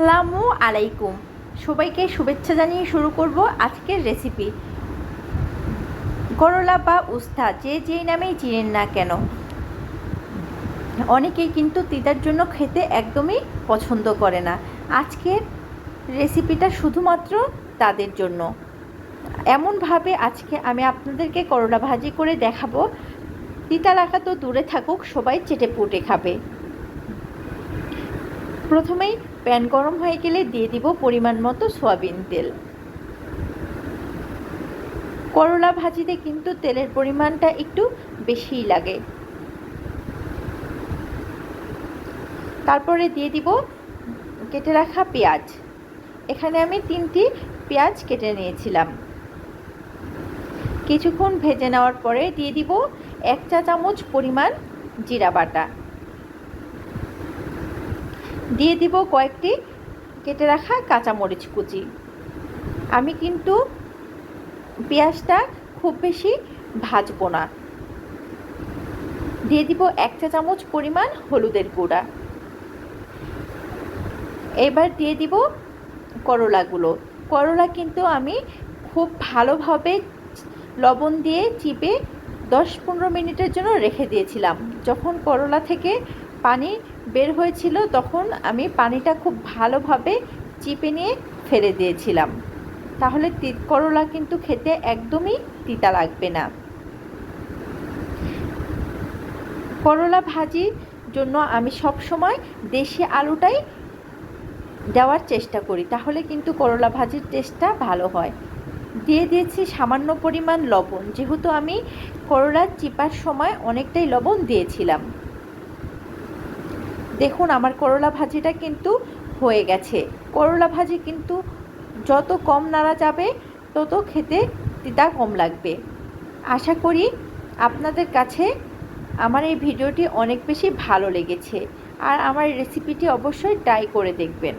আসসালামু আলাইকুম। সবাইকে শুভেচ্ছা জানিয়ে শুরু করব আজকের রেসিপি। করলা বা উস্তা যে যেই নামেই চিনেন না কেন, অনেকেই কিন্তু তিতার জন্য খেতে একদমই পছন্দ করে না। আজকের রেসিপিটা শুধুমাত্র তাদের জন্য। এমনভাবে আজকে আমি আপনাদেরকে করলা ভাজি করে দেখাবো, তিতা লাগা তো দূরে থাকুক, সবাই চেটেপুটে খাবে। প্রথমেই প্যান গরম হয়ে গেলে দিয়ে দিব পরিমাণ মতো সয়াবিন তেল। করলা ভাজিতে কিন্তু তেলের পরিমাণটা একটু বেশিই লাগে। তারপরে দিয়ে দিব কেটে রাখা পেঁয়াজ। এখানে আমি 3টি পেঁয়াজ কেটে নিয়েছিলাম। কিছুক্ষণ ভেজে নেওয়ার পরে দিয়ে দিব 1 চা চামচ পরিমাণ জিরা বাটা। দিয়ে দিব কয়েকটি কেটে রাখা কাঁচামরিচ কুচি। আমি কিন্তু পেঁয়াজটা খুব বেশি ভাজবো না। দিয়ে দিব 1 চা চামচ পরিমাণ হলুদের গুঁড়া। এবার দিয়ে দিব করলাগুলো। করলা কিন্তু আমি খুব ভালোভাবে লবণ দিয়ে চিপে 10-15 মিনিটের জন্য রেখে দিয়েছিলাম। যখন করলা থেকে পানি বের হয়েছিল তখন আমি পানিটা খুব ভালোভাবে চিপে নিয়ে ফেলে দিয়েছিলাম। তাহলে করলা কিন্তু খেতে একদমই তিতা লাগবে না। করলা ভাজির জন্য আমি সব সময় দেশি আলুটাই দেওয়ার চেষ্টা করি, তাহলে কিন্তু করলা ভাজির টেস্টটা ভালো হয়। দিয়ে দিয়েছি সামান্য পরিমাণ লবণ, যেহেতু আমি করলা চিপার সময় অনেকটাই লবণ দিয়েছিলাম। দেখুন আমার করলা ভাজিটা কিন্তু হয়ে গেছে। করলা ভাজি কিন্তু যত কম নাড়া যাবে তত খেতে তিতা কম লাগবে। আশা করি আপনাদের কাছে আমার এই ভিডিওটি অনেক বেশি ভালো লেগেছে, আর আমার রেসিপিটি অবশ্যই ট্রাই করে দেখবেন।